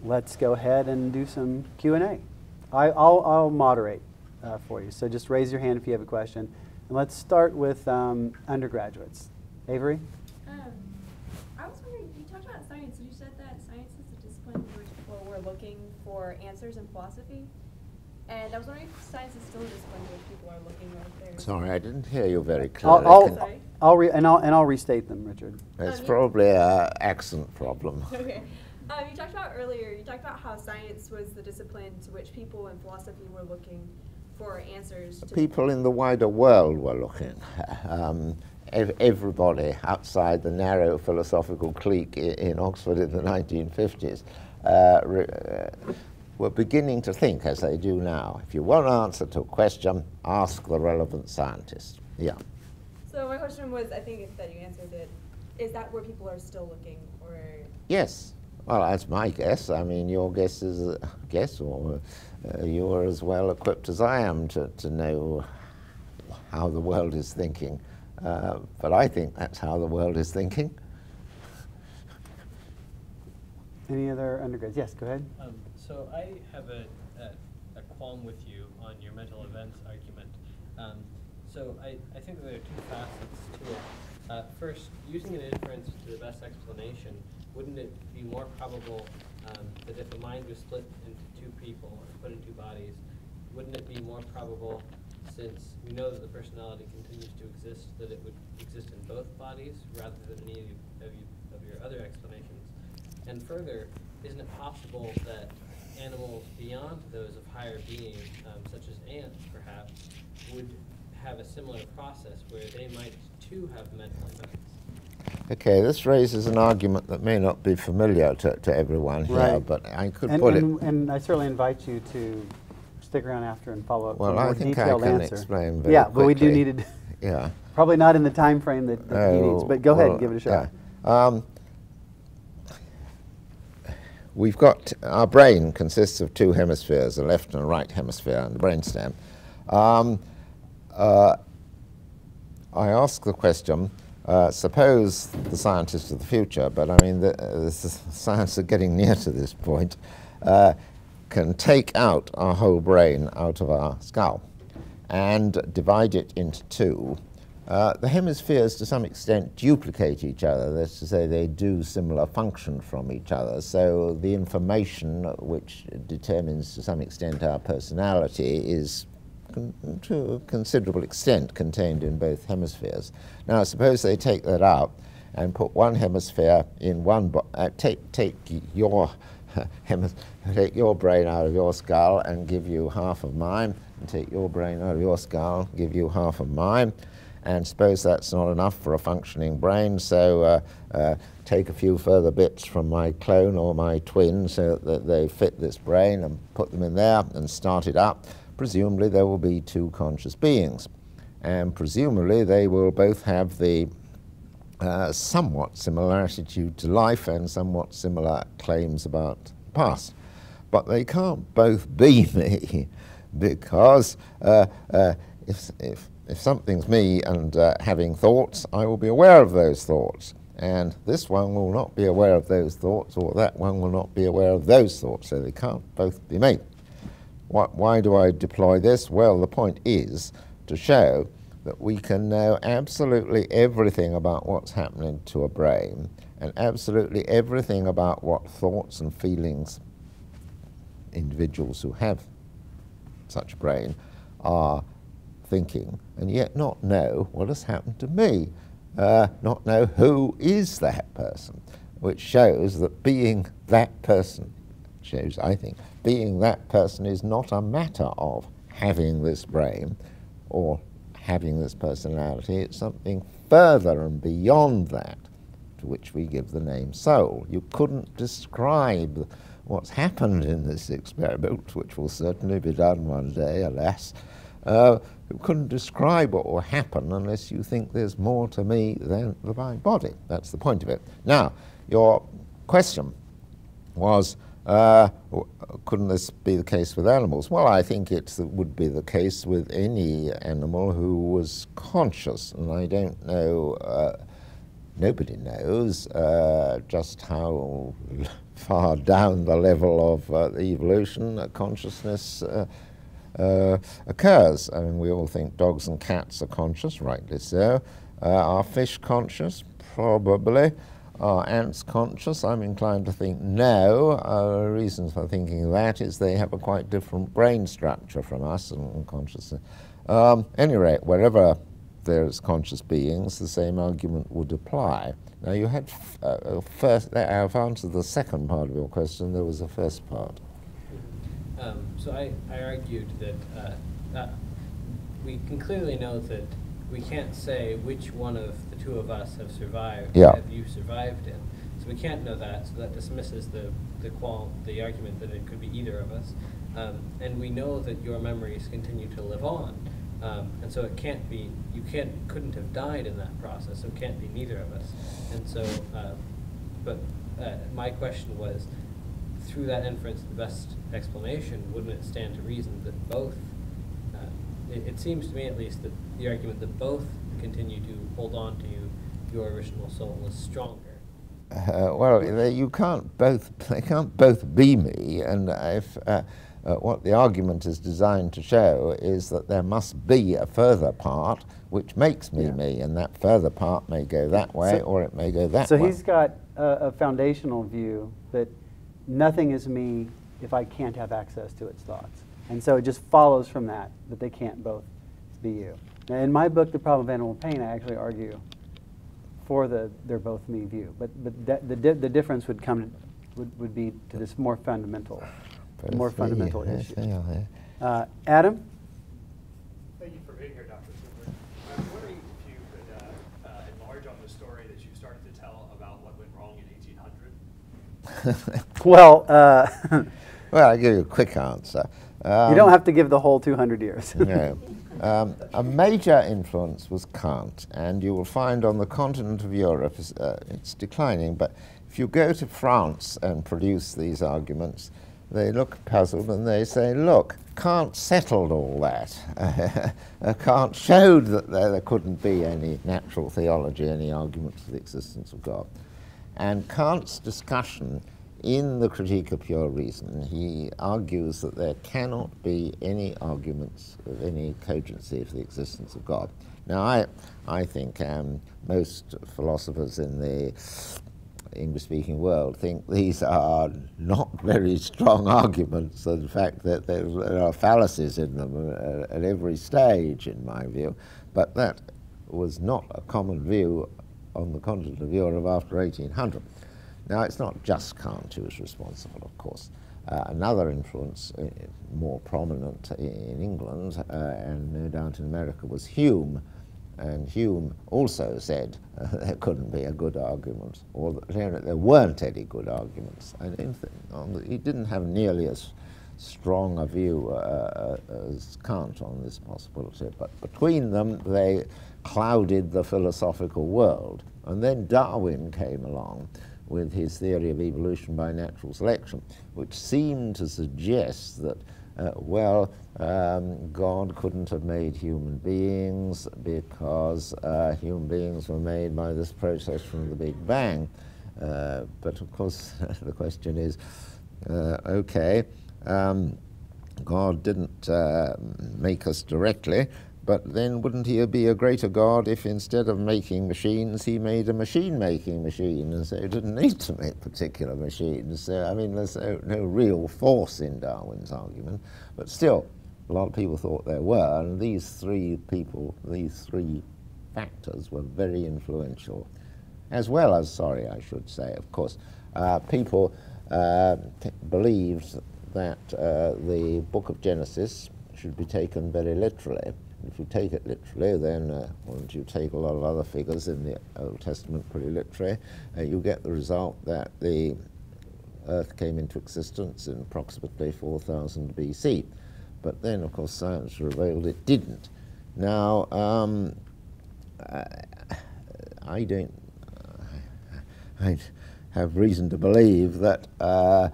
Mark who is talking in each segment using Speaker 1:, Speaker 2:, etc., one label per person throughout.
Speaker 1: let's go ahead and do some Q&A. I'll moderate for you, so just raise your hand if you have a question. And let's start with undergraduates. Avery?
Speaker 2: I was wondering, you talked about science, and you said that science is a discipline in which people were looking for answers in philosophy. And I was wondering if science is still a discipline in which people are looking right there.
Speaker 3: Sorry, I didn't hear you very clearly.
Speaker 1: I'll restate them, Richard.
Speaker 3: It's probably an accent problem.
Speaker 2: Okay. You talked about earlier, you talked about how science was the discipline to which people in philosophy were looking for answers.
Speaker 3: People in the wider world were looking. Everybody outside the narrow philosophical clique in Oxford in the 1950s were beginning to think as they do now. If you want an answer to a question, ask the relevant scientist. Yeah.
Speaker 2: So my question was, I think that you answered it, is that where people are still looking, or?
Speaker 3: Yes. Well, that's my guess. I mean, your guess is a guess, or you're as well equipped as I am to know how the world is thinking. But I think that's how the world is thinking.
Speaker 1: Any other undergrads? Yes, go ahead.
Speaker 4: So I have a qualm with you on your mental events argument. So I think there are two facets to it. First, using an inference to the best explanation, wouldn't it be more probable that if a mind was split into two people or put in two bodies, wouldn't it be more probable, since we know that the personality continues to exist, that it would exist in both bodies rather than any of your other explanations? And further, isn't it possible that animals beyond those of higher beings, such as ants perhaps, would have a similar process where they might too have mental events?
Speaker 3: Okay, this raises an argument that may not be familiar to everyone here,
Speaker 1: right.
Speaker 3: But I could put it.
Speaker 1: And I certainly invite you to stick around after and follow up with a more
Speaker 3: I think
Speaker 1: detailed
Speaker 3: I can
Speaker 1: answer.
Speaker 3: explain very
Speaker 1: Yeah,
Speaker 3: quickly.
Speaker 1: but we do need to.
Speaker 3: Yeah.
Speaker 1: Probably not in the time frame that he needs, but go ahead and give it a shot.
Speaker 3: Yeah. We've got, our brain consists of two hemispheres, a left and a right hemisphere, and the brainstem. I ask the question, suppose the scientists of the future, but I mean the science are getting near to this point, can take out our whole brain out of our skull and divide it into two. The hemispheres to some extent duplicate each other, that's to say they do similar function from each other, so the information which determines to some extent our personality is to a considerable extent contained in both hemispheres. Now suppose they take that out and put one hemisphere in one, take your brain out of your skull and give you half of mine, and take your brain out of your skull, give you half of mine. And suppose that's not enough for a functioning brain, so take a few further bits from my clone or my twin so that they fit this brain and put them in there and start it up. Presumably there will be two conscious beings, and presumably they will both have the somewhat similar attitude to life and somewhat similar claims about the past. But they can't both be me, because if something's me and having thoughts, I will be aware of those thoughts. And this one will not be aware of those thoughts, or that one will not be aware of those thoughts, so they can't both be me. Why do I deploy this? Well, the point is to show that we can know absolutely everything about what's happening to a brain, and absolutely everything about what thoughts and feelings individuals who have such a brain are thinking, and yet not know what has happened to me, not know who is that person, which shows that being that person, shows, I think, being that person is not a matter of having this brain or having this personality. It's something further and beyond that, to which we give the name soul. You couldn't describe what's happened in this experiment, which will certainly be done one day, alas. You couldn't describe what will happen unless you think there's more to me than my body. That's the point of it. Now, your question was, couldn't this be the case with animals? Well, I think it would be the case with any animal who was conscious, and I don't know nobody knows just how far down the level of evolution consciousness occurs. I mean, we all think dogs and cats are conscious, rightly so. Are fish conscious? Probably. Are ants conscious? I'm inclined to think no. Reason for thinking that is they have a quite different brain structure from us and consciousness. Any rate, wherever there's conscious beings, the same argument would apply. Now you had first, I've answered the second part of your question, there was a first part.
Speaker 4: So I argued that we can clearly know that we can't say which one of the two of us have survived, have you survived in. So we can't know that, so that dismisses the argument that it could be either of us. And we know that your memories continue to live on. And so it can't be, you couldn't have died in that process, so it can't be neither of us. And so, my question was, through that inference, the best explanation, wouldn't it stand to reason that both, it seems to me at least that the argument that both continue to hold on to your original soul is stronger.
Speaker 3: Well, they can't both be me, and if what the argument is designed to show is that there must be a further part which makes me me, and that further part may go that way or it may go that way.
Speaker 1: So he's got a foundational view that nothing is me if I can't have access to its thoughts. And so it just follows from that they can't both be you. Now, in my book, The Problem of Animal Pain, I actually argue for they're both me view. But the difference would be to this more fundamental issue. Adam?
Speaker 5: Thank you for being here, Dr. Swinburne. I'm wondering if you could enlarge on the story that you started to tell about what went wrong in 1800.
Speaker 1: Well,
Speaker 3: well, I'll give you a quick answer.
Speaker 1: You don't have to give the whole 200 years.
Speaker 3: No. A major influence was Kant, and you will find on the continent of Europe, it's declining, but if you go to France and produce these arguments, they look puzzled and they say, look, Kant settled all that. Kant showed that there couldn't be any natural theology, any argument for the existence of God. And Kant's discussion in the Critique of Pure Reason, he argues that there cannot be any arguments of any cogency for the existence of God. Now, I think most philosophers in the English-speaking world think these are not very strong arguments, and the fact that there are fallacies in them at every stage, in my view. But that was not a common view on the continent of Europe after 1800. Now, it's not just Kant who is responsible, of course. Another influence, more prominent in England and no doubt in America, was Hume. And Hume also said there couldn't be a good argument, or that there weren't any good arguments. And he didn't have nearly as strong a view as Kant on this possibility, but between them they clouded the philosophical world. And then Darwin came along with his theory of evolution by natural selection, which seemed to suggest that God couldn't have made human beings because human beings were made by this process from the Big Bang. But of course, the question is, God didn't make us directly, but then wouldn't he be a greater God if instead of making machines, he made a machine-making machine, and so he didn't need to make particular machines? So, I mean, there's no real force in Darwin's argument, but still, a lot of people thought there were, and these three factors were very influential, as well as, I should say, of course, people believed that the book of Genesis should be taken very literally. If you take it literally, then once you take a lot of other figures in the Old Testament pretty literally, you get the result that the Earth came into existence in approximately 4000 BC. But then, of course, science revealed it didn't. Now, I have reason to believe that a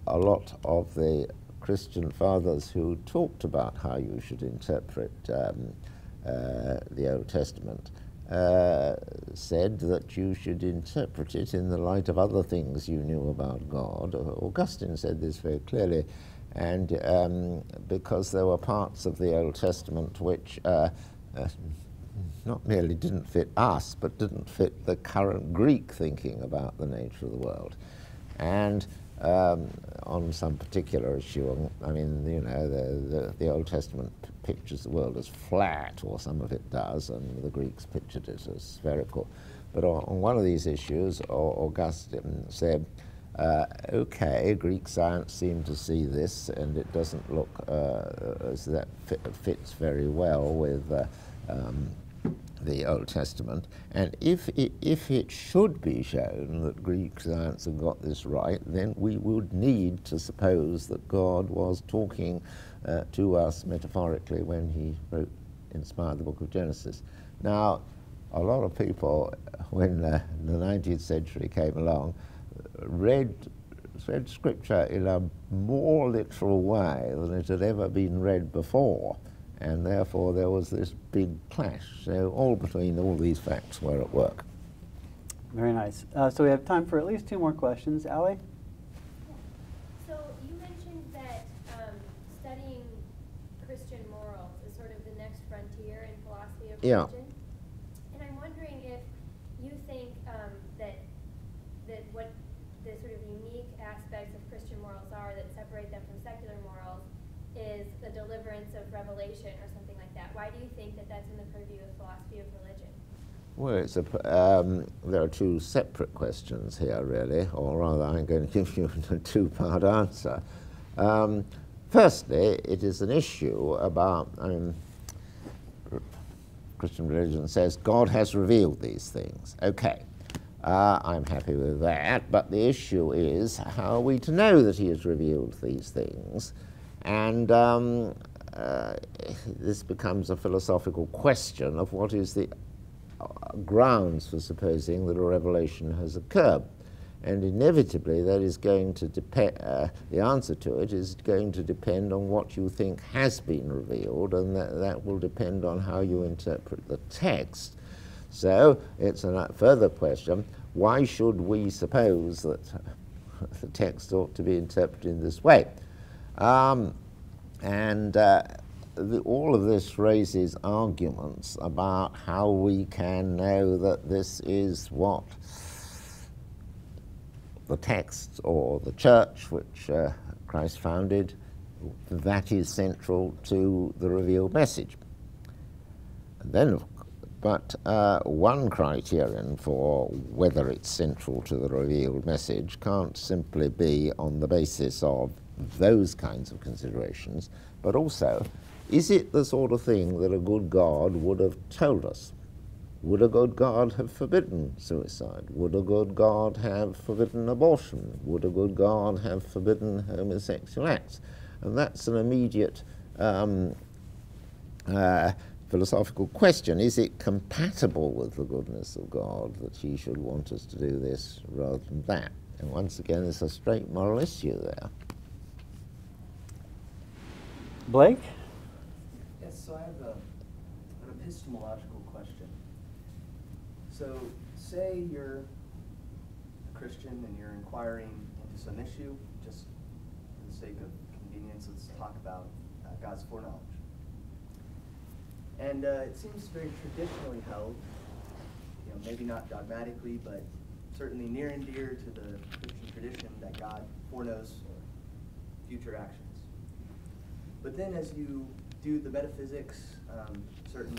Speaker 3: lot of the Christian fathers who talked about how you should interpret the Old Testament said that you should interpret it in the light of other things you knew about God. Augustine said this very clearly, and because there were parts of the Old Testament which not merely didn't fit us, but didn't fit the current Greek thinking about the nature of the world. And on some particular issue, I mean, you know, the Old Testament pictures the world as flat, or some of it does, and the Greeks pictured it as spherical. But on one of these issues, Augustine said, okay, Greek science seemed to see this, and it doesn't look as that fits very well with the Old Testament, and if it should be shown that Greek science had got this right, then we would need to suppose that God was talking to us metaphorically when he inspired the book of Genesis. Now, a lot of people, when the 19th century came along, read Scripture in a more literal way than it had ever been read before. And therefore there was this big clash. So all between all these facts were at work.
Speaker 1: Very nice. So we have time for at least 2 more questions. Allie?
Speaker 2: So you mentioned that studying Christian morals is sort of the next frontier in philosophy of religion. And I'm wondering if you think that what the sort of unique aspects of Christian morals are that separate them from secular morals is the deliverance of revelation or something like that. Why do you think that that's in the purview of philosophy of religion?
Speaker 3: Well, there are 2 separate questions here, really, or rather I'm going to give you a 2-part answer. Firstly, it is an issue about, I mean, Christian religion says God has revealed these things. Okay, I'm happy with that, but the issue is, how are we to know that he has revealed these things? And this becomes a philosophical question of what is the grounds for supposing that a revelation has occurred. And inevitably that is going to depend, the answer to it is going to depend on what you think has been revealed, and that will depend on how you interpret the text. So it's a further question, why should we suppose that the text ought to be interpreted in this way? All of this raises arguments about how we can know that this is what the text or the church which Christ founded, that is central to the revealed message. And then, but one criterion for whether it's central to the revealed message can't simply be on the basis of those kinds of considerations, but also, is it the sort of thing that a good God would have told us? Would a good God have forbidden suicide? Would a good God have forbidden abortion? Would a good God have forbidden homosexual acts? And that's an immediate philosophical question. Is it compatible with the goodness of God that he should want us to do this rather than that? And once again, there's a straight moral issue there.
Speaker 1: Blake?
Speaker 6: Yes, so I have an epistemological question. So say you're a Christian and you're inquiring into some issue, just for the sake of convenience, let's talk about God's foreknowledge. And it seems very traditionally held, maybe not dogmatically, but certainly near and dear to the Christian tradition that God foreknows future actions. But then as you do the metaphysics, certain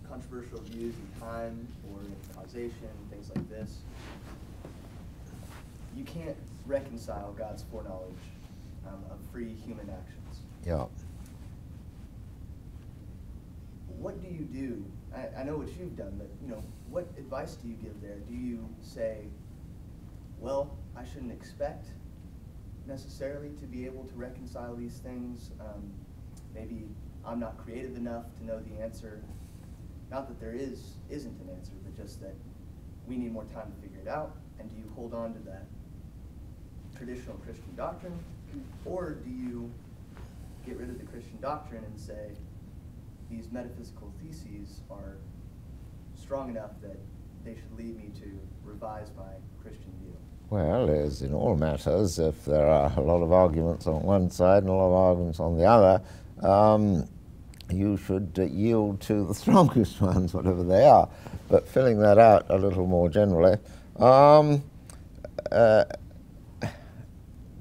Speaker 6: controversial views in time or in causation, things like this, you can't reconcile God's foreknowledge of free human actions.
Speaker 3: Yeah.
Speaker 6: What do you do? I know what you've done, but what advice do you give there? Do you say, well, I shouldn't expect necessarily to be able to reconcile these things? Maybe I'm not creative enough to know the answer. Not that there isn't an answer, but just that we need more time to figure it out. And do you hold on to that traditional Christian doctrine, or do you get rid of the Christian doctrine and say these metaphysical theses are strong enough that they should lead me to revise my Christian view?
Speaker 3: Well, as in all matters, if there are a lot of arguments on one side and a lot of arguments on the other, you should yield to the strongest ones, whatever they are. But filling that out a little more generally,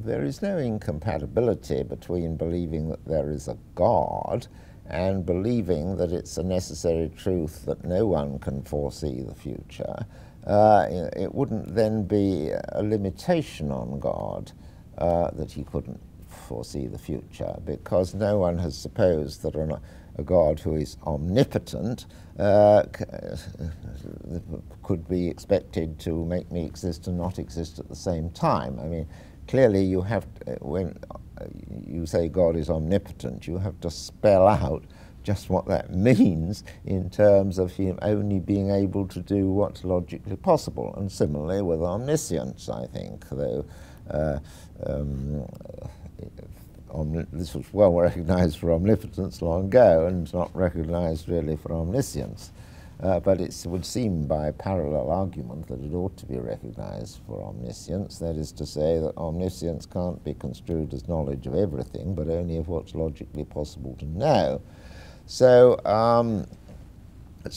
Speaker 3: there is no incompatibility between believing that there is a God and believing that it's a necessary truth that no one can foresee the future. It wouldn't then be a limitation on God that he couldn't foresee the future, because no one has supposed that a God who is omnipotent could be expected to make me exist and not exist at the same time. I mean, clearly you have to, when you say God is omnipotent, you have to spell out just what that means in terms of him only being able to do what's logically possible. And similarly with omniscience, I think, though this was well recognized for omnipotence long ago and it's not recognized really for omniscience. But it would seem by parallel argument that it ought to be recognized for omniscience. That is to say that omniscience can't be construed as knowledge of everything, but only of what's logically possible to know. So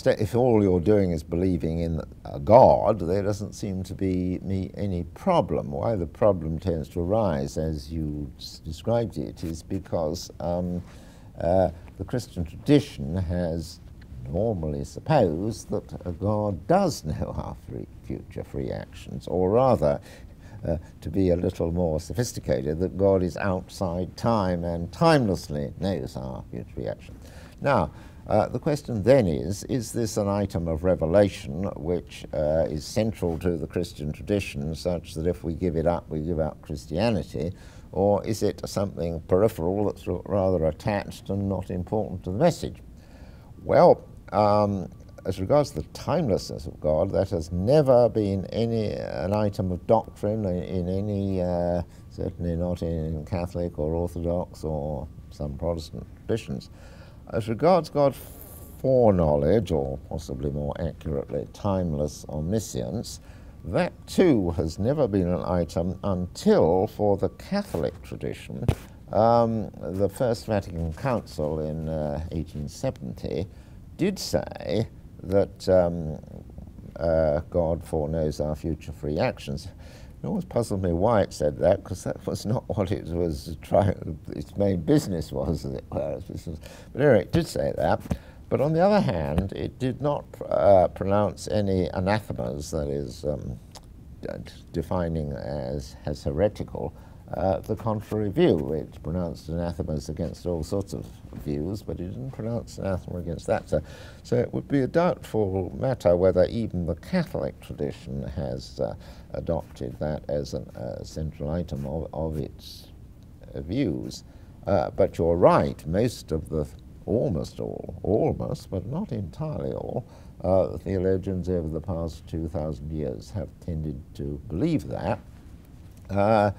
Speaker 3: if all you're doing is believing in a God, there doesn't seem to be any problem. Why the problem tends to arise, as you described it, is because the Christian tradition has normally supposed that a God does know our future free actions, or rather, to be a little more sophisticated, that God is outside time and timelessly knows our future free actions. Now, the question then is this an item of revelation which is central to the Christian tradition, such that if we give it up, we give up Christianity, or is it something peripheral that's rather attached and not important to the message? Well, as regards the timelessness of God, that has never been an item of doctrine in any, certainly not in Catholic or Orthodox or some Protestant traditions. As regards God's foreknowledge, or possibly more accurately, timeless omniscience, that too has never been an item until, for the Catholic tradition, the First Vatican Council in 1870 did say that God foreknows our future free actions. It always puzzled me why it said that, because that was not what it was trying, its main business was, as it were. But anyway, it did say that. But on the other hand, it did not pronounce any anathemas, that is, defining as heretical the contrary view. It pronounced anathemas against all sorts of views, but it didn't pronounce anathema against that. So it would be a doubtful matter whether even the Catholic tradition has adopted that as a central item of its views. But you're right, almost all, but not entirely all, theologians over the past 2,000 years have tended to believe that. But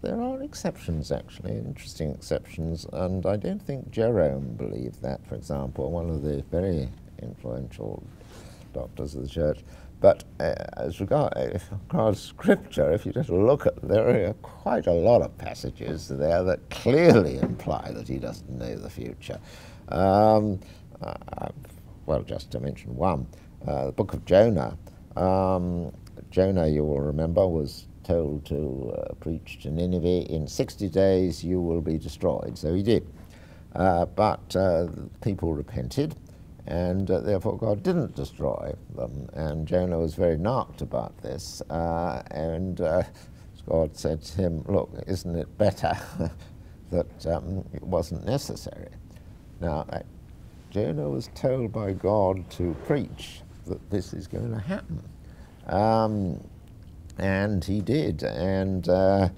Speaker 3: there are exceptions, actually, interesting exceptions, and I don't think Jerome believed that, for example, one of the very influential doctors of the Church. But as regards Scripture, if you just look at, there are quite a lot of passages there that clearly imply that he doesn't know the future. Well, just to mention one, the book of Jonah. Jonah, you will remember, was told to preach to Nineveh, in 60 days you will be destroyed. So he did. But people repented, and therefore God didn't destroy them. And Jonah was very knocked about this. And God said to him, look, isn't it better that it wasn't necessary? Now, Jonah was told by God to preach that this is going to happen. And he did, and God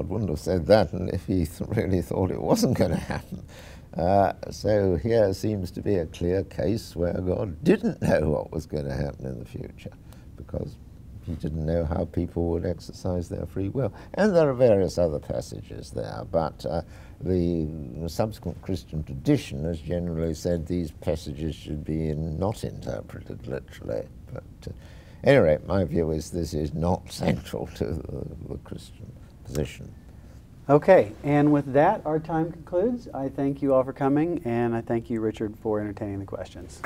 Speaker 3: wouldn't have said that if he really thought it wasn't going to happen. So here seems to be a clear case where God didn't know what was going to happen in the future, because he didn't know how people would exercise their free will. And there are various other passages there, but the subsequent Christian tradition has generally said these passages should be not interpreted literally. But at any rate, my view is this is not central to the Christian position.
Speaker 1: Okay, and with that, our time concludes. I thank you all for coming, and I thank you, Richard, for entertaining the questions.